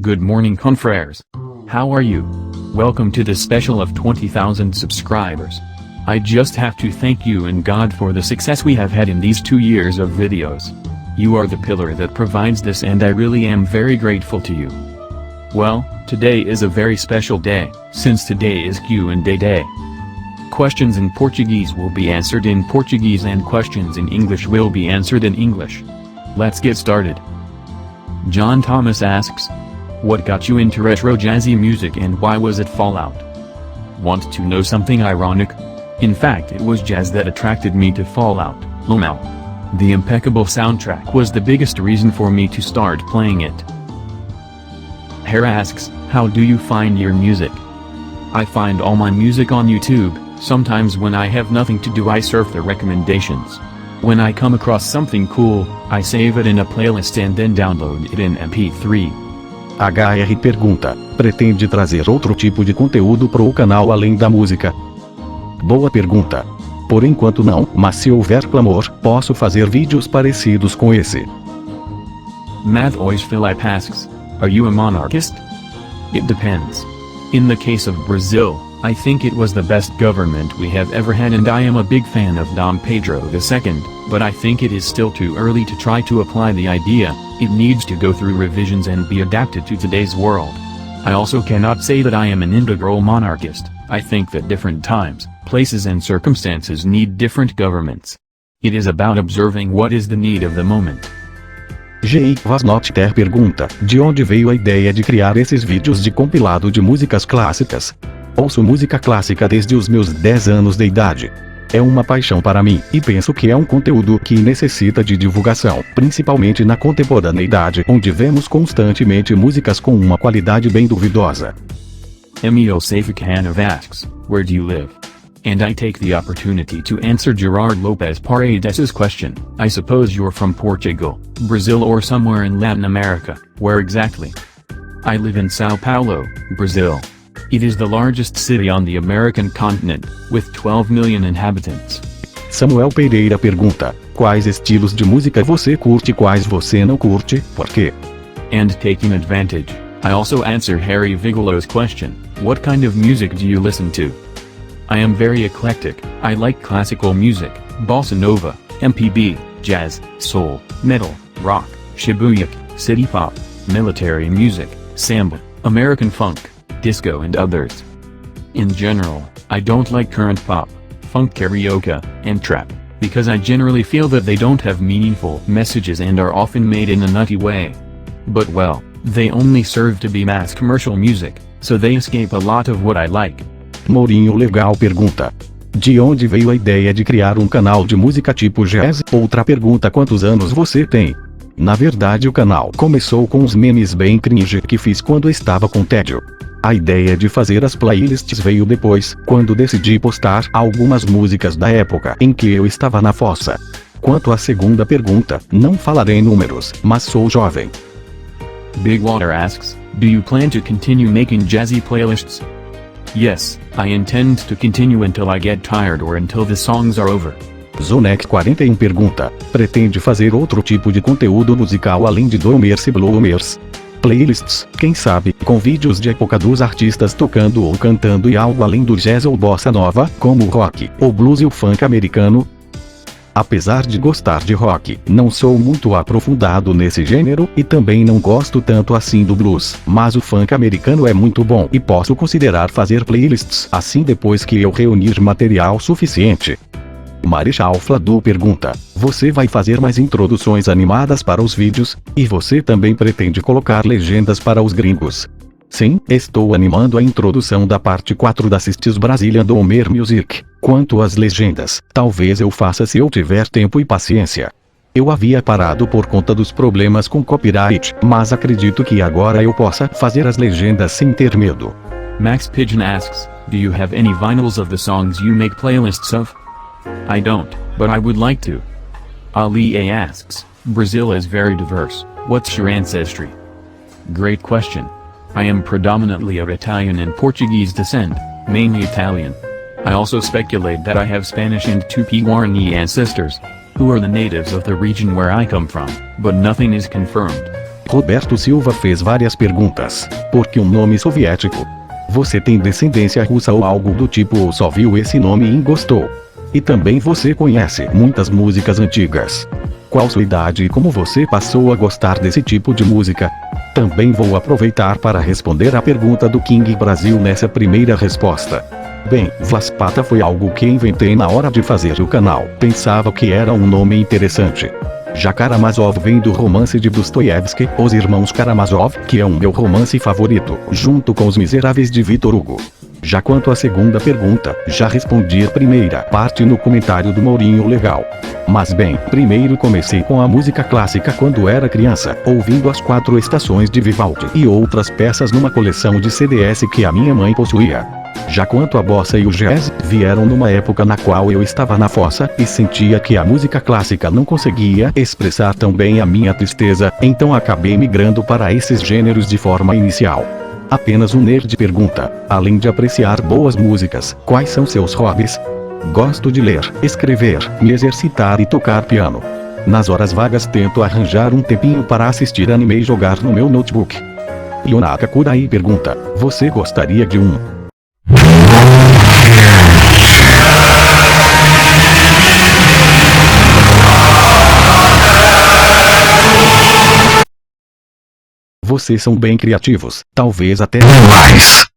Good morning confreres. How are you? Welcome to the special of 20,000 subscribers. I just have to thank you and God for the success we have had in these 2 years of videos. You are the pillar that provides this and I really am very grateful to you. Well, today is a very special day, since today is Q&A day. Questions in Portuguese will be answered in Portuguese and questions in English will be answered in English. Let's get started. John Thomas asks, what got you into retro jazzy music and why was it Fallout? Want to know something ironic? In fact, it was jazz that attracted me to Fallout, LMAO. The impeccable soundtrack was the biggest reason for me to start playing it. Hera asks, how do you find your music? I find all my music on YouTube. Sometimes when I have nothing to do I surf the recommendations. When I come across something cool, I save it in a playlist and then download it in MP3. HR pergunta, pretende trazer outro tipo de conteúdo pro canal além da música? Boa pergunta. Por enquanto não, mas se houver clamor, posso fazer vídeos parecidos com esse. Matthews Philip asks, are you a monarchist? It depends. In the case of Brazil, I think it was the best government we have ever had and I am a big fan of Dom Pedro II, but I think it is still too early to try to apply the idea. It needs to go through revisions and be adapted to today's world. I also cannot say that I am an integral monarchist. I think that different times, places and circumstances need different governments. It is about observing what is the need of the moment. G.I. Vasnotter pergunta, de onde veio a ideia de criar esses vídeos de compilado de músicas clássicas? Ouço música clássica desde os meus 10 anos de idade. É uma paixão para mim, e penso que é um conteúdo que necessita de divulgação, principalmente na contemporaneidade, onde vemos constantemente músicas com uma qualidade bem duvidosa. Emil Safikhanov asks, where do you live? And I take the opportunity to answer Gerard Lopez Paredes' question. I suppose you're from Portugal, Brazil or somewhere in Latin America. Where exactly? I live in São Paulo, Brazil. It is the largest city on the American continent, with 12 million inhabitants. Samuel Pereira pergunta, quais estilos de música você curte e quais você não curte, por quê? And taking advantage, I also answer Harry Vigolo's question, what kind of music do you listen to? I am very eclectic. I like classical music, bossa nova, MPB, jazz, soul, metal, rock, shibuyuk, city pop, military music, samba, American funk, disco and others. In general, I don't like current pop, funk karaoke, and trap, because I generally feel that they don't have meaningful messages and are often made in a nutty way. But well, they only serve to be mass commercial music, so they escape a lot of what I like. Mourinho Legal pergunta, de onde veio a ideia de criar um canal de música tipo jazz? Outra pergunta, quantos anos você tem? Na verdade o canal começou com uns memes bem cringe que fiz quando estava com tédio. A ideia de fazer as playlists veio depois, quando decidi postar algumas músicas da época em que eu estava na fossa. Quanto à segunda pergunta, não falarei números, mas sou jovem. Big Water asks, do you plan to continue making jazzy playlists? Yes, I intend to continue until I get tired or until the songs are over. Zonek 41 pergunta, pretende fazer outro tipo de conteúdo musical além de Domers e Bloomers? Playlists, quem sabe, com vídeos de época dos artistas tocando ou cantando e algo além do jazz ou bossa nova, como o rock, o blues e o funk americano? Apesar de gostar de rock, não sou muito aprofundado nesse gênero, e também não gosto tanto assim do blues, mas o funk americano é muito bom e posso considerar fazer playlists assim depois que eu reunir material suficiente. Marechal Fladu pergunta, você vai fazer mais introduções animadas para os vídeos, e você também pretende colocar legendas para os gringos? Sim, estou animando a introdução da parte 4 da Sistis Brazilian Domer Music. Quanto às legendas, talvez eu faça se eu tiver tempo e paciência. Eu havia parado por conta dos problemas com copyright, mas acredito que agora eu possa fazer as legendas sem ter medo. Max Pigeon asks, do you have any vinyls of the songs you make playlists of? I don't, but I would like to. Ali A asks, Brazil is very diverse, what's your ancestry? Great question. I am predominantly of Italian and Portuguese descent, mainly Italian. I also speculate that I have Spanish and Tupi-Guarani ancestors, who are the natives of the region where I come from, but nothing is confirmed. Roberto Silva fez várias perguntas. Por que um nome soviético? Você tem descendência russa ou algo do tipo ou só viu esse nome e gostou? E também você conhece muitas músicas antigas. Qual sua idade e como você passou a gostar desse tipo de música? Também vou aproveitar para responder a pergunta do King Brasil nessa primeira resposta. Bem, Vlaspata foi algo que inventei na hora de fazer o canal. Pensava que era um nome interessante. Já Karamazov vem do romance de Dostoiévski, Os Irmãos Karamazov, que é o meu romance favorito, junto com Os Miseráveis de Victor Hugo. Já quanto à segunda pergunta, já respondi a primeira parte no comentário do Mourinho Legal. Mas bem, primeiro comecei com a música clássica quando era criança, ouvindo as 4 estações de Vivaldi e outras peças numa coleção de CDs que a minha mãe possuía. Já quanto a bossa e o jazz, vieram numa época na qual eu estava na fossa e sentia que a música clássica não conseguia expressar tão bem a minha tristeza, então acabei migrando para esses gêneros de forma inicial. Apenas um nerd pergunta, além de apreciar boas músicas, quais são seus hobbies? Gosto de ler, escrever, me exercitar e tocar piano. Nas horas vagas tento arranjar um tempinho para assistir anime e jogar no meu notebook. Yonaka Kurai pergunta, você gostaria de um? Vocês são bem criativos, talvez até demais.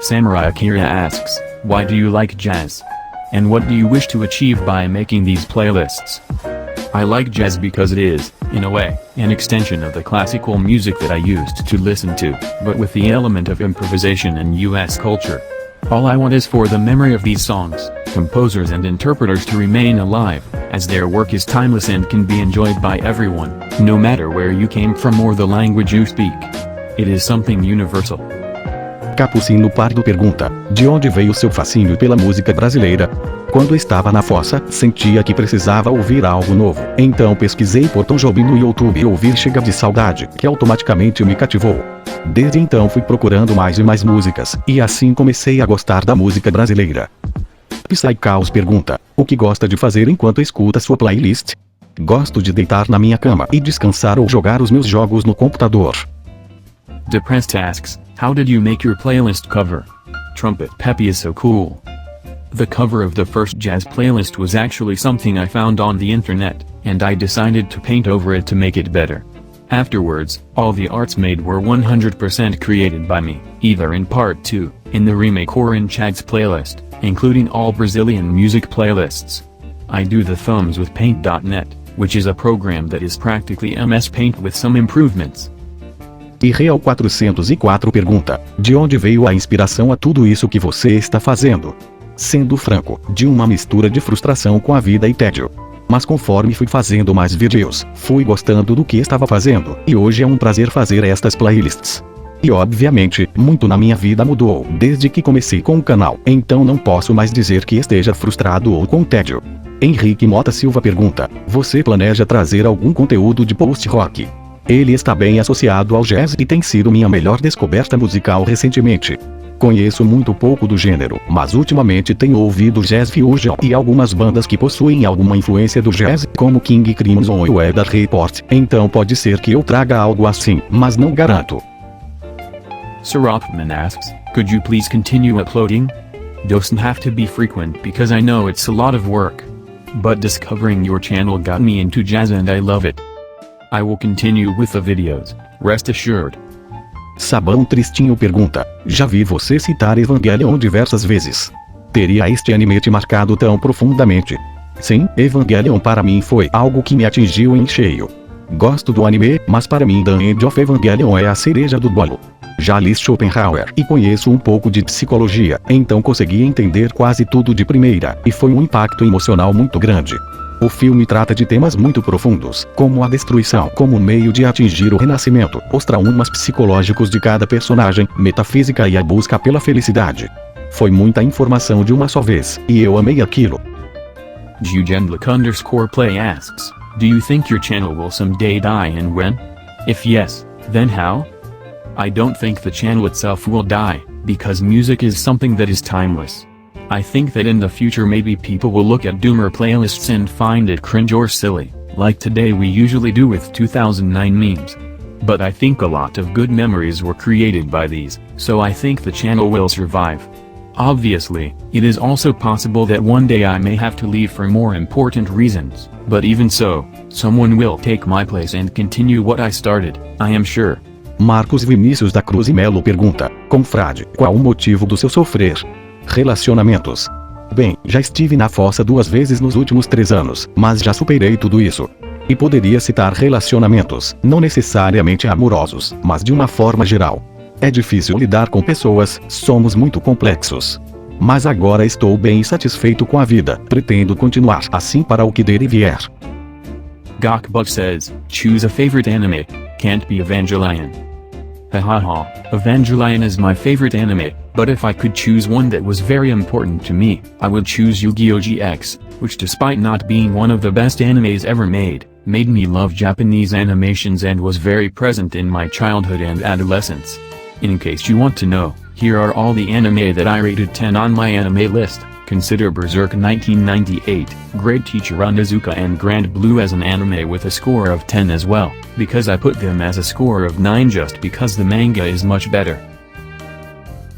Samurai Akira asks, why do you like jazz? And what do you wish to achieve by making these playlists? I like jazz because it is, in a way, an extension of the classical music that I used to listen to, but with the element of improvisation and US culture. All I want is for the memory of these songs, composers and interpreters to remain alive, as their work is timeless and can be enjoyed by everyone, no matter where you came from or the language you speak. It is something universal. Capucino Pardo pergunta, de onde veio seu fascínio pela música brasileira? Quando estava na fossa, sentia que precisava ouvir algo novo, então pesquisei por Tom Jobim no YouTube e ouvi Chega de Saudade, que automaticamente me cativou. Desde então fui procurando mais e mais músicas, e assim comecei a gostar da música brasileira. Psychaos pergunta, o que gosta de fazer enquanto escuta sua playlist? Gosto de deitar na minha cama e descansar ou jogar os meus jogos no computador. Depressed asks, how did you make your playlist cover? Trumpet Peppy is so cool. The cover of the first jazz playlist was actually something I found on the internet, and I decided to paint over it to make it better. Afterwards, all the arts made were 100% created by me, either in part 2, in the remake or in Chad's playlist, including all Brazilian music playlists. I do the thumbs with Paint.net, which is a program that is practically MS Paint with some improvements. E Real 404 pergunta, de onde veio a inspiração a tudo isso que você está fazendo? Sendo franco, de uma mistura de frustração com a vida e tédio. Mas conforme fui fazendo mais vídeos, fui gostando do que estava fazendo, e hoje é um prazer fazer estas playlists. E obviamente, muito na minha vida mudou desde que comecei com o canal, então não posso mais dizer que esteja frustrado ou com tédio. Henrique Mota Silva pergunta, você planeja trazer algum conteúdo de post-rock? Ele está bem associado ao jazz e tem sido minha melhor descoberta musical recentemente. Conheço muito pouco do gênero, mas ultimamente tenho ouvido jazz fusion e algumas bandas que possuem alguma influência do jazz, como King Crimson e Weather Report, então pode ser que eu traga algo assim, mas não garanto. Seropman asks, could you please continue uploading? Doesn't have to be frequent because I know it's a lot of work. But discovering your channel got me into jazz and I love it. I will continue with the videos, rest assured. Sabão Tristinho pergunta, já vi você citar Evangelion diversas vezes. Teria este anime te marcado tão profundamente? Sim, Evangelion para mim foi algo que me atingiu em cheio. Gosto do anime, mas para mim The End of Evangelion é a cereja do bolo. Já li Schopenhauer e conheço um pouco de psicologia, então consegui entender quase tudo de primeira, e foi um impacto emocional muito grande. O filme trata de temas muito profundos, como a destruição como meio de atingir o renascimento, os traumas psicológicos de cada personagem, metafísica e a busca pela felicidade. Foi muita informação de uma só vez, e eu amei aquilo. Jugendlich_play asks, do you think your channel will someday die and when? If yes, then how? I don't think the channel itself will die, because music is something that is timeless. I think that in the future maybe people will look at doomer playlists and find it cringe or silly, like today we usually do with 2009 memes. But I think a lot of good memories were created by these, so I think the channel will survive. Obviously, it is also possible that one day I may have to leave for more important reasons, but even so, someone will take my place and continue what I started, I am sure. Marcos Vinícius da Cruz e Melo pergunta: Confrade, qual o motivo do seu sofrer? Relacionamentos. Bem, já estive na fossa 2 vezes nos últimos 3 anos, mas já superei tudo isso. E poderia citar relacionamentos, não necessariamente amorosos, mas de uma forma geral. É difícil lidar com pessoas, somos muito complexos. Mas agora estou bem satisfeito com a vida, pretendo continuar assim para o que der e vier. Gokbug says, choose a favorite anime, can't be Evangelion. Hahaha, Evangelion is my favorite anime, but if I could choose one that was very important to me, I would choose Yu-Gi-Oh! GX, which despite not being one of the best animes ever made me love Japanese animations and was very present in my childhood and adolescence. In case you want to know, here are all the anime that I rated 10 on my anime list. Consider Berserk 1998, Great Teacher Onizuka and Grand Blue as an anime with a score of 10 as well, because I put them as a score of 9 just because the manga is much better.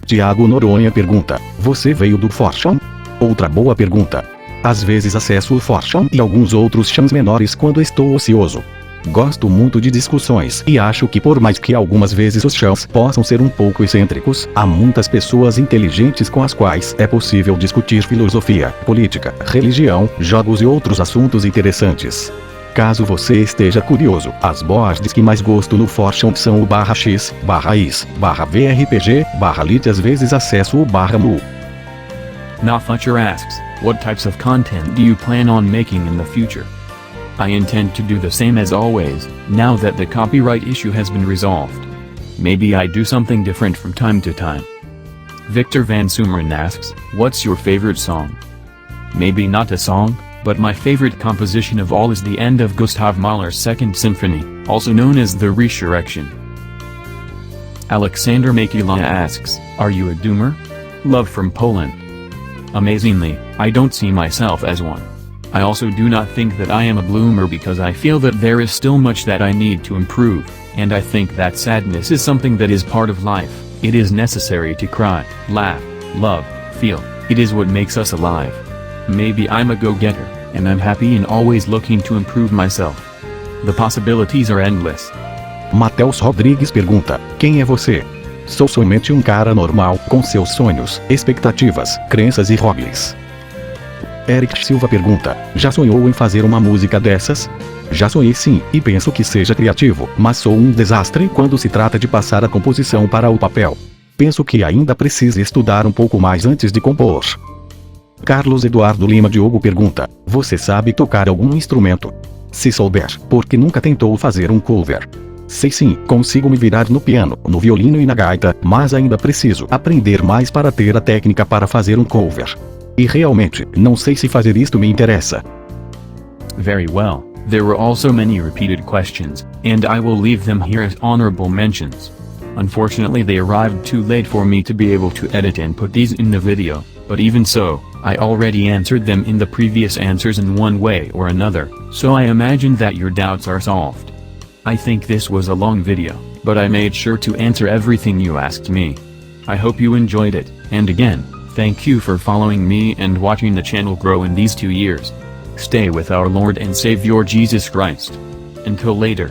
Tiago Noronha pergunta: Você veio do Forcham? Outra boa pergunta. Às vezes acesso o Forcham e alguns outros chams menores quando estou ocioso. Gosto muito de discussões e acho que por mais que algumas vezes os chams possam ser um pouco excêntricos, há muitas pessoas inteligentes com as quais é possível discutir filosofia, política, religião, jogos e outros assuntos interessantes. Caso você esteja curioso, as boards que mais gosto no Forcham são o /x, /is, /vrpg, /lit, às vezes acesso o /mu. Nafuture asks, what types of content do you plan on making in the future? I intend to do the same as always, now that the copyright issue has been resolved. Maybe I do something different from time to time. Victor Van Sumeren asks, what's your favorite song? Maybe not a song, but my favorite composition of all is the end of Gustav Mahler's Second Symphony, also known as the Resurrection. Alexander Makila asks, are you a doomer? Love from Poland. Amazingly, I don't see myself as one. I also do not think that I am a bloomer because I feel that there is still much that I need to improve, and I think that sadness is something that is part of life. It is necessary to cry, laugh, love, feel. It is what makes us alive. Maybe I'm a go-getter, and I'm happy and always looking to improve myself. The possibilities are endless. Matheus Rodrigues pergunta: Quem é você? Sou somente um cara normal, com seus sonhos, expectativas, crenças e hobbies. Eric Silva pergunta: já sonhou em fazer uma música dessas? Já sonhei sim, e penso que seja criativo, mas sou um desastre quando se trata de passar a composição para o papel. Penso que ainda precise estudar um pouco mais antes de compor. Carlos Eduardo Lima Diogo pergunta: você sabe tocar algum instrumento? Se souber, por que nunca tentou fazer um cover? Sei sim, consigo me virar no piano, no violino e na gaita, mas ainda preciso aprender mais para ter a técnica para fazer um cover. E realmente, não sei se fazer isto me interessa. Very well, there were also many repeated questions, and I will leave them here as honorable mentions. Unfortunately they arrived too late for me to be able to edit and put these in the video, but even so, I already answered them in the previous answers in one way or another, so I imagine that your doubts are solved. I think this was a long video, but I made sure to answer everything you asked me. I hope you enjoyed it, and again, thank you for following me and watching the channel grow in these 2 years. Stay with our Lord and Savior Jesus Christ. Until later.